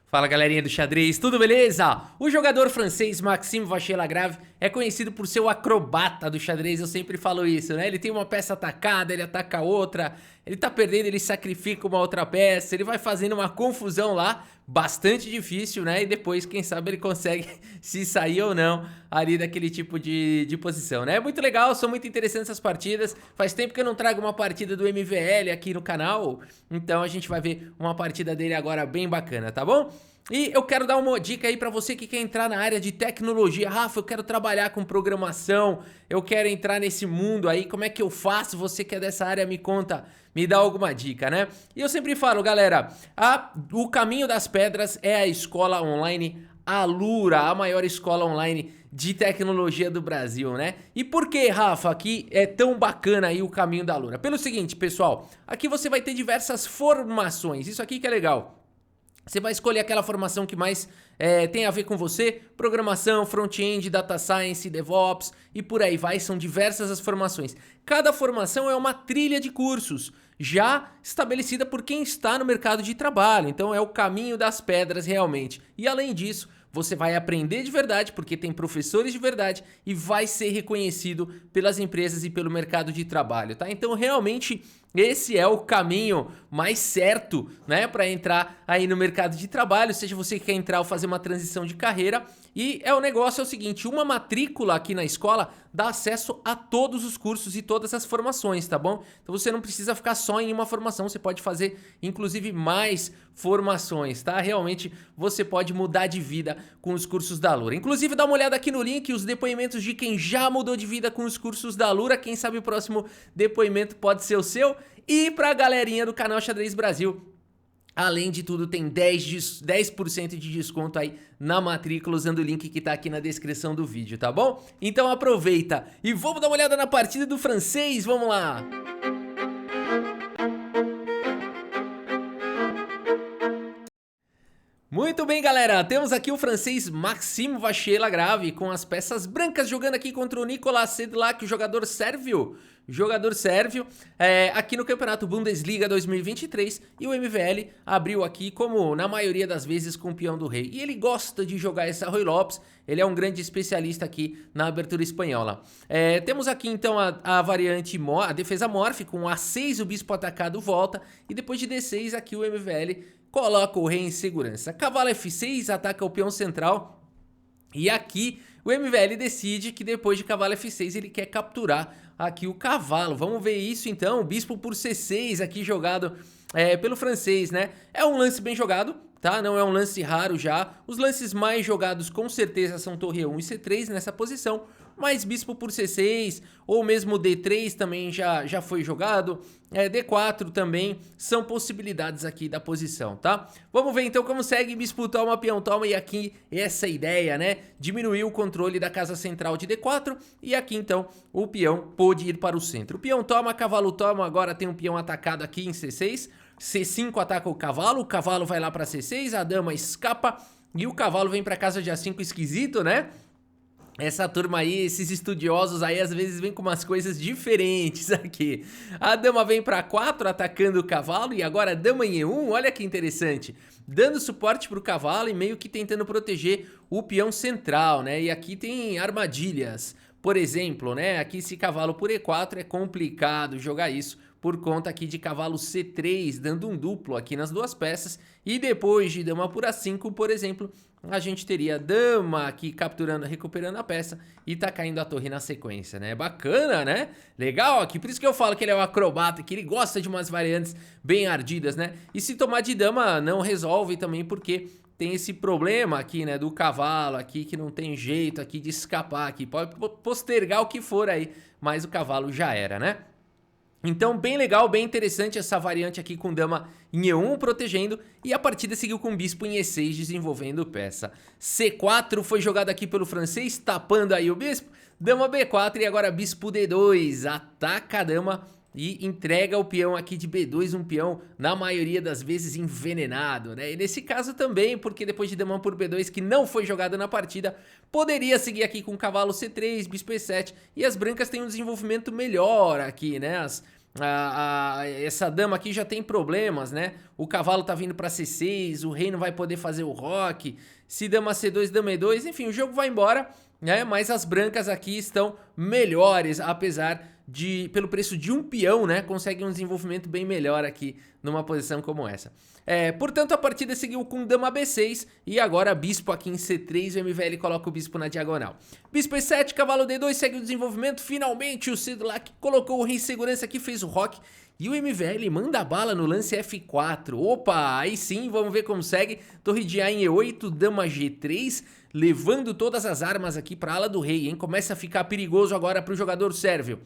Fala galerinha do xadrez, tudo beleza? O jogador francês Maxime Vachier-Lagrave é conhecido por ser o acrobata do xadrez, eu sempre falo isso, né? Ele tem uma peça atacada, ele ataca outra, ele tá perdendo, ele sacrifica uma outra peça, ele vai fazendo uma confusão lá, bastante difícil, né? E depois, quem sabe, ele consegue se sair ou não ali daquele tipo de posição, né? É muito legal, são muito interessantes essas partidas, faz tempo que eu não trago uma partida do MVL aqui no canal, então a gente vai ver uma partida dele agora bem bacana, tá bom? E eu quero dar uma dica aí pra você que quer entrar na área de tecnologia. Rafa, eu quero trabalhar com programação, eu quero entrar nesse mundo aí, como é que eu faço? Você que é dessa área, me conta, me dá alguma dica, né? E eu sempre falo, galera, o Caminho das Pedras é a escola online Alura, a maior escola online de tecnologia do Brasil, né? E por que, Rafa, aqui é tão bacana aí o Caminho da Alura? Pelo seguinte, pessoal, aqui você vai ter diversas formações, isso aqui que é legal. Você vai escolher aquela formação que mais tem a ver com você, programação, front-end, data science, DevOps e por aí vai, são diversas as formações. Cada formação é uma trilha de cursos, já estabelecida por quem está no mercado de trabalho, então é o caminho das pedras realmente. E além disso, você vai aprender de verdade, porque tem professores de verdade e vai ser reconhecido pelas empresas e pelo mercado de trabalho, tá? Então realmente esse é o caminho mais certo, né, para entrar aí no mercado de trabalho, seja você que quer entrar ou fazer uma transição de carreira. E o negócio é o seguinte, uma matrícula aqui na escola dá acesso a todos os cursos e todas as formações, tá bom? Então você não precisa ficar só em uma formação, você pode fazer inclusive mais formações, tá? Realmente você pode mudar de vida com os cursos da Alura. Inclusive dá uma olhada aqui no link, os depoimentos de quem já mudou de vida com os cursos da Alura, quem sabe o próximo depoimento pode ser o seu. E pra galerinha do canal Xadrez Brasil, além de tudo, tem 10% de desconto aí na matrícula usando o link que tá aqui na descrição do vídeo, tá bom? Então aproveita e vamos dar uma olhada na partida do francês, vamos lá! Muito bem, galera, temos aqui o francês Maxime Vachier-Lagrave com as peças brancas jogando aqui contra o Nicolas Sedlak, o jogador sérvio. Aqui no Campeonato Bundesliga 2023 e o MVL abriu aqui, como na maioria das vezes, com o peão do rei. E ele gosta de jogar essa Ruy Lopes, ele é um grande especialista aqui na abertura espanhola. Temos aqui então a variante, a defesa morph, com A6 o bispo atacado volta e depois de D6 aqui o MVL coloca o rei em segurança. Cavalo F6 ataca o peão central e aqui o MVL decide que depois de cavalo F6 ele quer capturar aqui o cavalo. Vamos ver isso então, o bispo por C6 aqui jogado pelo francês, né? É um lance bem jogado, tá? Não é um lance raro já. Os lances mais jogados com certeza são torre E1 e C3 nessa posição, mas bispo por C6 ou mesmo D3 também já foi jogado, D4 também são possibilidades aqui da posição, tá? Vamos ver então como segue bispo toma, peão toma e aqui essa ideia, né? Diminuir o controle da casa central de D4 e aqui então o peão pôde ir para o centro. O peão toma, cavalo toma, agora tem um peão atacado aqui em C6, C5 ataca o cavalo vai lá para C6, a dama escapa e o cavalo vem para casa de A5 esquisito, né? Essa turma aí, esses estudiosos aí, às vezes vem com umas coisas diferentes aqui. A dama vem para 4 atacando o cavalo e agora a dama em E1, olha que interessante. Dando suporte pro cavalo e meio que tentando proteger o peão central, né? E aqui tem armadilhas. Por exemplo, né? Aqui esse cavalo por E4 é complicado jogar isso por conta aqui de cavalo C3, dando um duplo aqui nas duas peças. E depois de dama por A5, por exemplo, a gente teria dama aqui capturando, recuperando a peça e tá caindo a torre na sequência, né? Bacana, né? Legal aqui, por isso que eu falo que ele é um acrobata, que ele gosta de umas variantes bem ardidas, né? E se tomar de dama não resolve também porque tem esse problema aqui, né, do cavalo aqui que não tem jeito aqui de escapar aqui. Pode postergar o que for aí, mas o cavalo já era, né? Então bem legal, bem interessante essa variante aqui com dama em E1 protegendo e a partida seguiu com bispo em E6 desenvolvendo peça. C4 foi jogado aqui pelo francês, tapando aí o bispo, dama B4 e agora bispo D2, ataca a dama e entrega o peão aqui de B2, um peão na maioria das vezes envenenado, né? E nesse caso também, porque depois de dama por B2 que não foi jogado na partida, poderia seguir aqui com cavalo C3, bispo E7 e as brancas têm um desenvolvimento melhor aqui, né? essa dama aqui já tem problemas, né? O cavalo tá vindo pra C6, o rei não vai poder fazer o roque. Se dama C2, dama E2, enfim, o jogo vai embora, né? Mas as brancas aqui estão melhores, apesar de, pelo preço de um peão, né? Conseguem um desenvolvimento bem melhor aqui numa posição como essa. Portanto, a partida seguiu com dama B6 e agora bispo aqui em C3, o MVL coloca o bispo na diagonal. Bispo E7, cavalo D2, segue o desenvolvimento, finalmente o Sedlak colocou o rei em segurança aqui, fez o roque. E o MVL manda bala no lance F4. Opa, aí sim, vamos ver como segue. Torre de A em E8, dama G3, levando todas as armas aqui para a ala do rei, hein? Começa a ficar perigoso agora para o jogador sérvio.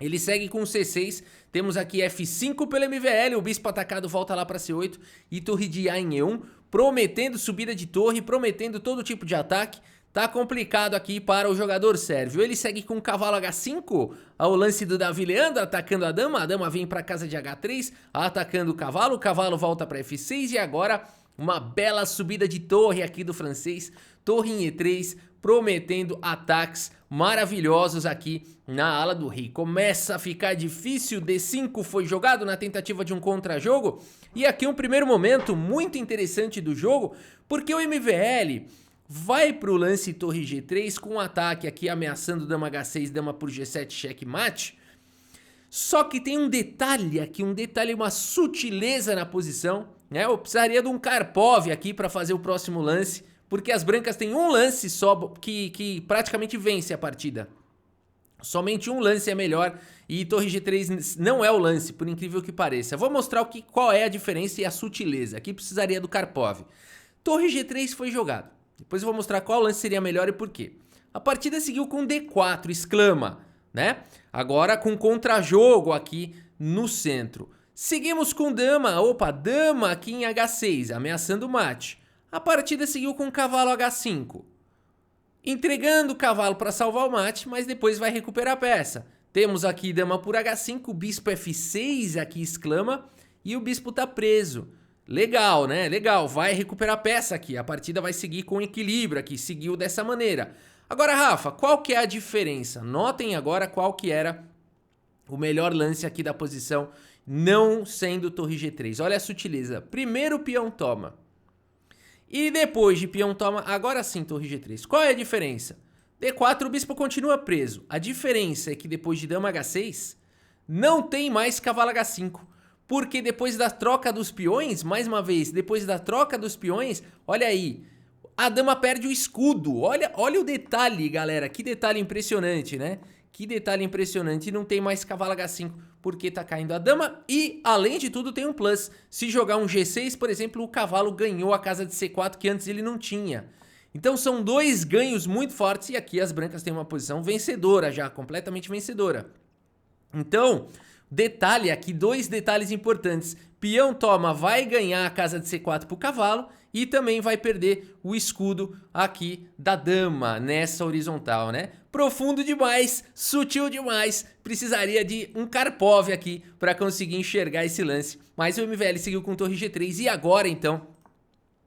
Ele segue com C6, temos aqui F5 pelo MVL, o bispo atacado volta lá para C8 e torre de A em E1, prometendo subida de torre, prometendo todo tipo de ataque. Tá complicado aqui para o jogador sérvio. Ele segue com o cavalo H5, ao lance do Davi Leandro, atacando a dama vem para casa de H3, atacando o cavalo volta para F6 e agora uma bela subida de torre aqui do francês, torre em E3, prometendo ataques maravilhosos aqui na ala do rei. Começa a ficar difícil, D5 foi jogado na tentativa de um contra-jogo, e aqui um primeiro momento muito interessante do jogo, porque o MVL vai pro lance torre G3 com um ataque aqui ameaçando dama H6, dama por G7, checkmate. Só que tem um detalhe aqui, uma sutileza na posição, né? Eu precisaria de um Karpov aqui para fazer o próximo lance, porque as brancas têm um lance só que praticamente vence a partida. Somente um lance é melhor e torre G3 não é o lance, por incrível que pareça. Vou mostrar qual é a diferença e a sutileza. Aqui precisaria do Karpov. Torre G3 foi jogado. Depois eu vou mostrar qual lance seria melhor e por quê. A partida seguiu com D4, exclama, né? Agora com contra-jogo aqui no centro. Seguimos com dama, dama aqui em H6, ameaçando o mate. A partida seguiu com cavalo H5. Entregando o cavalo para salvar o mate, mas depois vai recuperar a peça. Temos aqui dama por H5, bispo F6 aqui exclama, e o bispo tá preso. Legal, né? Legal, vai recuperar a peça aqui, a partida vai seguir com equilíbrio aqui, seguiu dessa maneira. Agora, Rafa, qual que é a diferença? Notem agora qual que era o melhor lance aqui da posição, não sendo torre G3. Olha a sutileza. Primeiro o peão toma. E depois de peão toma, agora sim torre G3. Qual é a diferença? D4, o bispo continua preso. A diferença é que depois de dama H6, não tem mais cavalo H5. Porque depois da troca dos peões, mais uma vez, depois da troca dos peões, olha aí, a dama perde o escudo. Olha o detalhe, galera, que detalhe impressionante, né? Que detalhe impressionante, não tem mais cavalo H5 porque tá caindo a dama e, além de tudo, tem um plus. Se jogar um G6, por exemplo, o cavalo ganhou a casa de C4 que antes ele não tinha. Então são dois ganhos muito fortes e aqui as brancas têm uma posição vencedora já, completamente vencedora. Então, detalhe aqui, dois detalhes importantes. Peão toma, vai ganhar a casa de C4 pro cavalo e também vai perder o escudo aqui da dama nessa horizontal, né? Profundo demais, sutil demais, precisaria de um Karpov aqui para conseguir enxergar esse lance. Mas o MVL seguiu com torre G3 e agora então,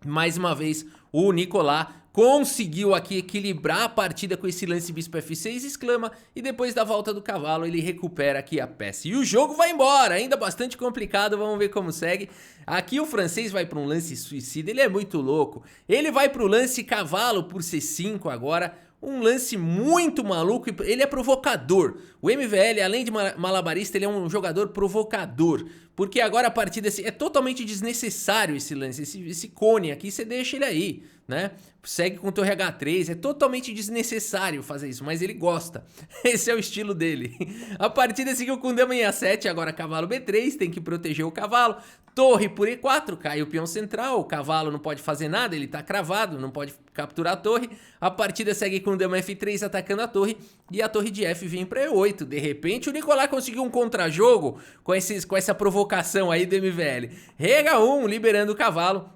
mais uma vez, o Nicolas conseguiu aqui equilibrar a partida com esse lance bispo F6, exclama, e depois da volta do cavalo ele recupera aqui a peça. E o jogo vai embora, ainda bastante complicado, vamos ver como segue. Aqui o francês vai para um lance suicida, ele é muito louco. Ele vai para o lance cavalo por C5 agora, um lance muito maluco, ele é provocador. O MVL, além de malabarista, ele é um jogador provocador. Porque agora a partida é totalmente desnecessário esse lance, esse cone aqui, você deixa ele aí, né? Segue com torre H3, é totalmente desnecessário fazer isso, mas ele gosta. Esse é o estilo dele. A partida seguiu com dama em A7, agora cavalo B3, tem que proteger o cavalo. Torre por E4, cai o peão central, o cavalo não pode fazer nada, ele tá cravado, não pode capturar a torre. A partida segue com dama F3 atacando a torre e a torre de F vem para E8. De repente o Nicolas conseguiu um contra-jogo com essa provocação aí do MVL. Rega 1, liberando o cavalo.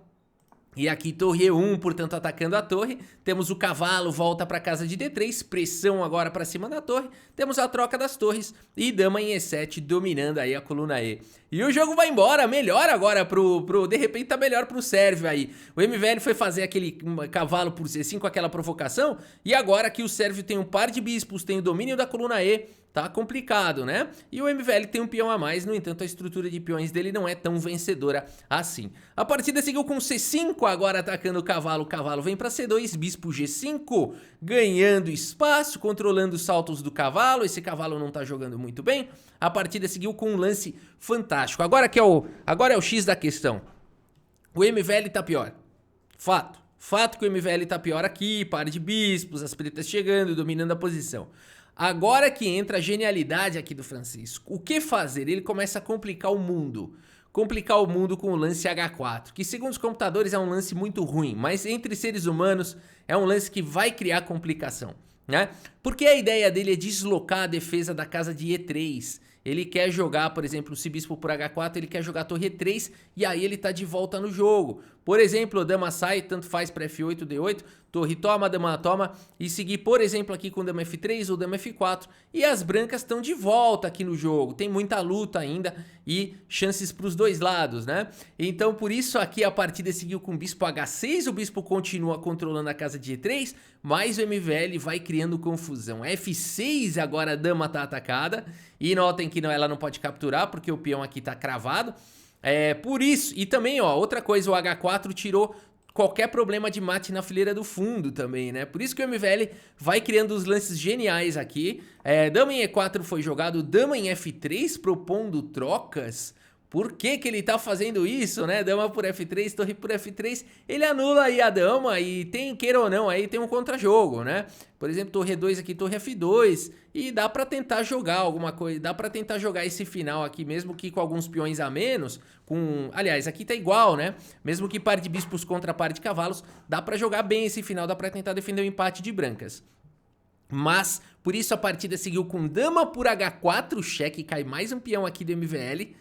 E aqui torre E1, portanto atacando a torre, temos o cavalo, volta para casa de D3, pressão agora para cima da torre, temos a troca das torres e dama em E7 dominando aí a coluna E. E o jogo vai embora, melhor agora de repente tá melhor pro sérvio aí. O MVL foi fazer aquele cavalo por C5 com aquela provocação, e agora que o sérvio tem um par de bispos, tem o domínio da coluna E, tá complicado, né? E o MVL tem um peão a mais, no entanto a estrutura de peões dele não é tão vencedora assim. A partida seguiu com C5, agora atacando o cavalo vem para C2, bispo G5, ganhando espaço, controlando os saltos do cavalo, esse cavalo não tá jogando muito bem. A partida seguiu com um lance fantástico, agora é o X da questão. O MVL tá pior, fato que o MVL tá pior aqui, par de bispos, as pretas chegando, dominando a posição. Agora que entra a genialidade aqui do Francisco. O que fazer? Ele começa a complicar o mundo. Complicar o mundo com o lance H4, que segundo os computadores é um lance muito ruim, mas entre seres humanos é um lance que vai criar complicação, né? Porque a ideia dele é deslocar a defesa da casa de E3. Ele quer jogar, por exemplo, se bispo por H4, ele quer jogar torre E3 e aí ele tá de volta no jogo. Por exemplo, dama sai, tanto faz para F8, D8, torre toma, dama toma e seguir, por exemplo, aqui com dama F3 ou dama F4 e as brancas estão de volta aqui no jogo. Tem muita luta ainda e chances para os dois lados, né? Então, por isso aqui a partida seguiu com bispo H6, o bispo continua controlando a casa de E3, mas o MVL vai criando confusão. F6 agora a dama tá atacada e notem que ela não pode capturar porque o peão aqui tá cravado. Por isso, e também, ó, outra coisa, o H4 tirou qualquer problema de mate na fileira do fundo também, né? Por isso que o MVL vai criando os lances geniais aqui. Dama em E4 foi jogado, dama em F3 propondo trocas. Por que que ele tá fazendo isso, né? Dama por F3, torre por F3, ele anula aí a dama e tem, queira ou não, aí tem um contra-jogo, né? Por exemplo, torre E2 aqui, torre F2 e dá pra tentar jogar alguma coisa, dá pra tentar jogar esse final aqui, mesmo que com alguns peões a menos, aliás, aqui tá igual, né? Mesmo que par de bispos contra par de cavalos, dá pra jogar bem esse final, dá pra tentar defender o empate de brancas. Mas, por isso a partida seguiu com dama por H4, cheque, cai mais um peão aqui do MVL.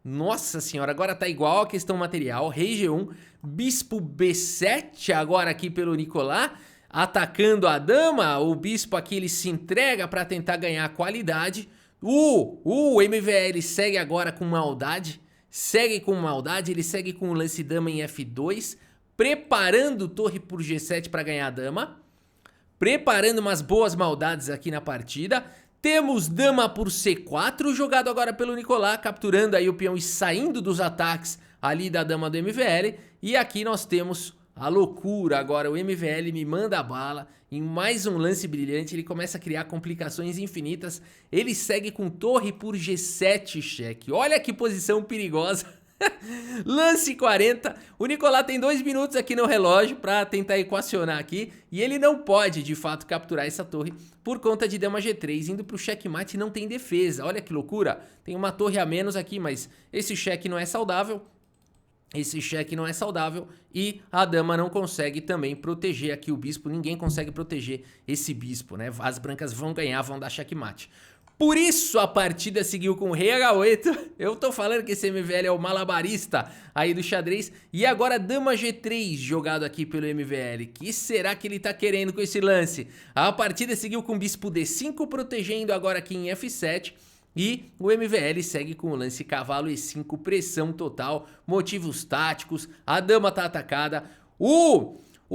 Nossa senhora, agora tá igual a questão material, rei G1, bispo B7 agora aqui pelo Nicolas, atacando a dama, o bispo aqui ele se entrega para tentar ganhar qualidade, o MVL segue agora com maldade, ele segue com o lance dama em F2, preparando torre por G7 para ganhar a dama, preparando umas boas maldades aqui na partida. Temos dama por C4, jogado agora pelo Nicolas, capturando aí o peão e saindo dos ataques ali da dama do MVL. E aqui nós temos a loucura agora, o MVL me manda a bala em mais um lance brilhante, ele começa a criar complicações infinitas. Ele segue com torre por G7 cheque, olha que posição perigosa. Lance 40, o Nicolas tem 2 minutos aqui no relógio para tentar equacionar aqui e ele não pode de fato capturar essa torre por conta de dama G3, indo para o checkmate não tem defesa, olha que loucura, tem uma torre a menos aqui, mas esse cheque não é saudável. E a dama não consegue também proteger aqui o bispo, ninguém consegue proteger esse bispo, né? As brancas vão ganhar, vão dar checkmate. Por isso a partida seguiu com o rei H8, eu tô falando que esse MVL é o malabarista aí do xadrez, e agora dama G3 jogado aqui pelo MVL, que será que ele tá querendo com esse lance? A partida seguiu com bispo D5 protegendo agora aqui em F7, e o MVL segue com o lance cavalo E5, pressão total, motivos táticos, a dama tá atacada,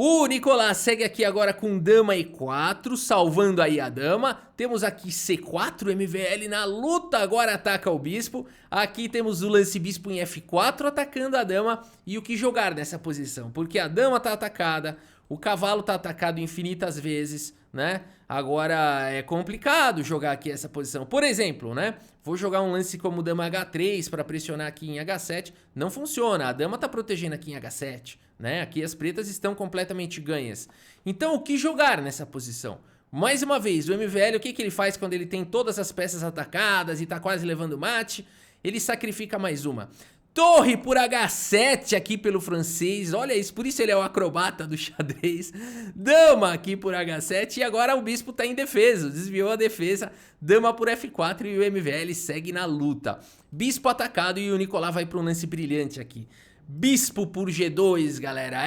o Nicolas segue aqui agora com dama E4, salvando aí a dama. Temos aqui C4, MVL na luta, agora ataca o bispo. Aqui temos o lance bispo em F4 atacando a dama. E o que jogar nessa posição? Porque a dama tá atacada, o cavalo tá atacado infinitas vezes, né? Agora é complicado jogar aqui essa posição. Por exemplo, né? Vou jogar um lance como dama H3 para pressionar aqui em H7. Não funciona, a dama tá protegendo aqui em H7. Né? Aqui as pretas estão completamente ganhas. Então o que jogar nessa posição? Mais uma vez, o MVL, o que ele faz quando ele tem todas as peças atacadas e tá quase levando mate? Ele sacrifica mais uma. Torre por H7 aqui pelo francês, olha isso, por isso ele é o acrobata do xadrez. Dama aqui por H7 e agora o bispo tá indefeso, desviou a defesa. Dama por F4 e o MVL segue na luta. Bispo atacado e o Nicolas vai para um lance brilhante aqui. Bispo por G2, galera,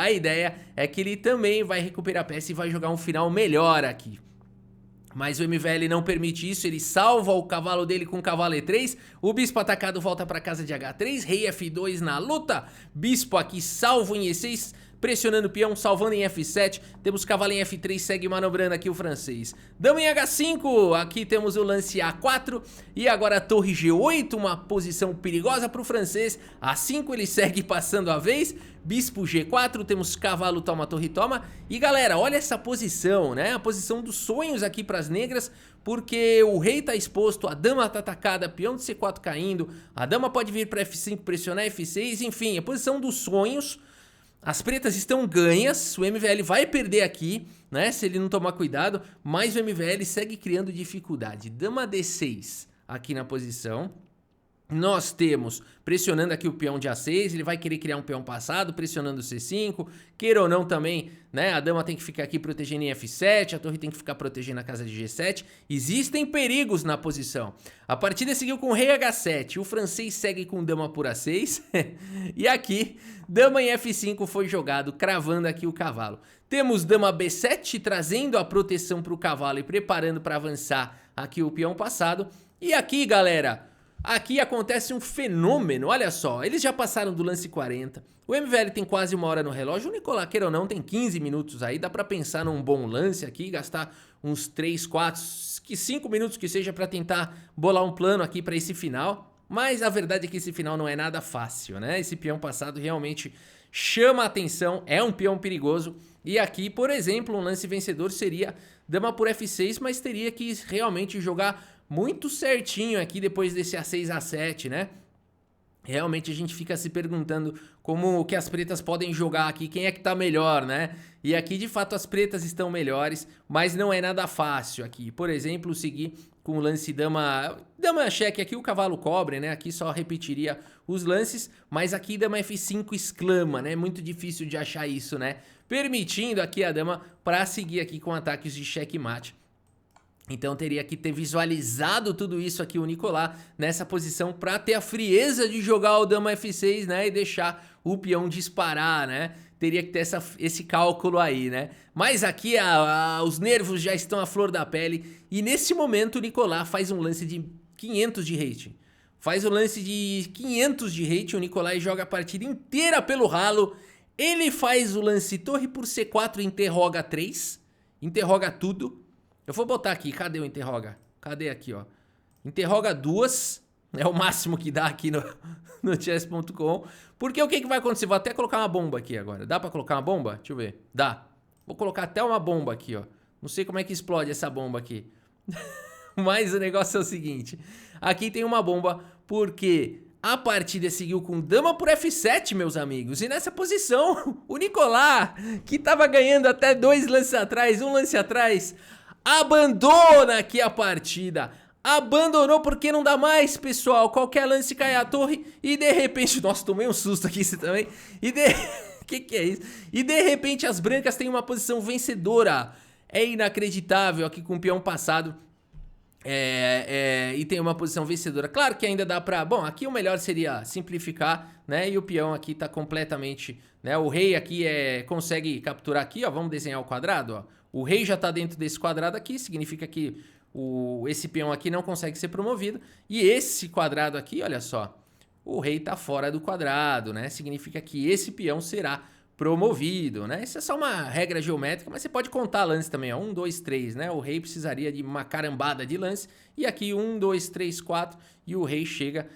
a ideia é que ele também vai recuperar a peça e vai jogar um final melhor aqui. Mas o MVL não permite isso, ele salva o cavalo dele com o cavalo E3, o bispo atacado volta para casa de H3, rei F2 na luta, bispo aqui salvo em E6, pressionando o peão, salvando em F7. Temos cavalo em F3, segue manobrando aqui o francês. Dama em H5, aqui temos o lance A4 e agora a torre G8, uma posição perigosa para o francês. A5 ele segue passando a vez. Bispo G4, temos cavalo toma, torre toma. E galera, olha essa posição, né? A posição dos sonhos aqui para as negras, porque o rei tá exposto, a dama tá atacada, peão de C4 caindo, a dama pode vir para F5, pressionar F6, enfim, a posição dos sonhos. As pretas estão ganhas, o MVL vai perder aqui, né? Se ele não tomar cuidado, mas o MVL segue criando dificuldade. Dama D6 aqui na posição. Nós temos pressionando aqui o peão de A6, ele vai querer criar um peão passado, pressionando o C5, queira ou não também, né, a dama tem que ficar aqui protegendo em F7, a torre tem que ficar protegendo a casa de G7, existem perigos na posição. A partida seguiu com rei H7, o francês segue com dama por A6, e aqui, dama em F5 foi jogado, cravando aqui o cavalo. Temos dama B7, trazendo a proteção para o cavalo e preparando para avançar aqui o peão passado, e aqui, galera... Aqui acontece um fenômeno, olha só, eles já passaram do lance 40, o MVL tem quase 1 hora no relógio, o Nicolas, queira ou não, tem 15 minutos aí, dá pra pensar num bom lance aqui, gastar uns 3, 4, 5 minutos que seja pra tentar bolar um plano aqui pra esse final, mas a verdade é que esse final não é nada fácil, né? Esse peão passado realmente chama a atenção, é um peão perigoso, e aqui, por exemplo, um lance vencedor seria dama por F6, mas teria que realmente jogar muito certinho aqui depois desse A6, A7, né? Realmente a gente fica se perguntando como que as pretas podem jogar aqui, quem é que tá melhor, né? E aqui de fato as pretas estão melhores, mas não é nada fácil aqui. Por exemplo, seguir com o lance dama cheque aqui, o cavalo cobre, né? Aqui só repetiria os lances, mas aqui dama F5 exclama, né? Muito difícil de achar isso, né? Permitindo aqui a dama para seguir aqui com ataques de checkmate. Então teria que ter visualizado tudo isso aqui o Nicolas nessa posição para ter a frieza de jogar o dama F6, né, e deixar o peão disparar, né? Teria que ter esse cálculo aí, né? Mas aqui os nervos já estão à flor da pele e nesse momento o Nicolas faz um lance de 500 de rating. Faz um lance de 500 de rating, o Nicolas joga a partida inteira pelo ralo. Ele faz o lance torre por C4, interroga 3, interroga tudo. Eu vou botar aqui, cadê o interroga? Cadê aqui, ó? Interroga 2, é o máximo que dá aqui no chess.com. Porque o que vai acontecer? Vou até colocar uma bomba aqui agora. Dá pra colocar uma bomba? Deixa eu ver. Dá. Vou colocar até uma bomba aqui, ó. Não sei como é que explode essa bomba aqui. Mas o negócio é o seguinte. Aqui tem uma bomba porque a partida seguiu com dama por F7, meus amigos. E nessa posição, o Nicolas, que tava ganhando até 2 lances atrás, um lance atrás... abandona aqui a partida, abandonou porque não dá mais, pessoal, qualquer lance cai a torre e de repente, nossa, tomei um susto aqui você também, e que é isso? E de repente as brancas têm uma posição vencedora, é inacreditável aqui com o peão passado, e tem uma posição vencedora, claro que ainda dá pra, bom, aqui o melhor seria simplificar, né, e o peão aqui tá completamente, né, o rei aqui consegue capturar aqui, ó, vamos desenhar o quadrado, ó. O rei já está dentro desse quadrado aqui, significa que esse peão aqui não consegue ser promovido. E esse quadrado aqui, olha só, o rei está fora do quadrado, né? Significa que esse peão será promovido, né? Isso é só uma regra geométrica, mas você pode contar lances também, ó. 1, 2, 3, né? O rei precisaria de uma carambada de lance. E aqui 1, 2, 3, 4 e o rei chega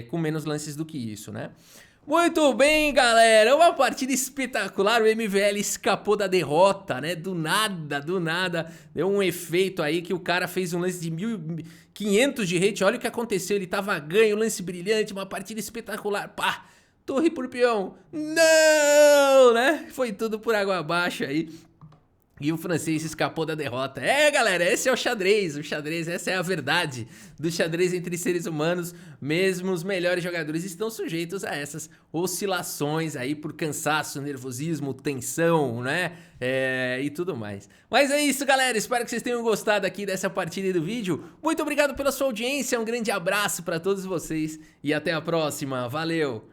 com menos lances do que isso, né? Muito bem, galera, uma partida espetacular, o MVL escapou da derrota, né, do nada, deu um efeito aí que o cara fez um lance de 1500 de rate, olha o que aconteceu, ele tava ganho, lance brilhante, uma partida espetacular, pá, torre por peão, não, né, foi tudo por água abaixo aí. E o francês escapou da derrota. Galera, esse é o xadrez, essa é a verdade do xadrez entre seres humanos. Mesmo os melhores jogadores estão sujeitos a essas oscilações aí por cansaço, nervosismo, tensão, né? E tudo mais. Mas é isso, galera, espero que vocês tenham gostado aqui dessa partida e do vídeo. Muito obrigado pela sua audiência, um grande abraço para todos vocês e até a próxima. Valeu!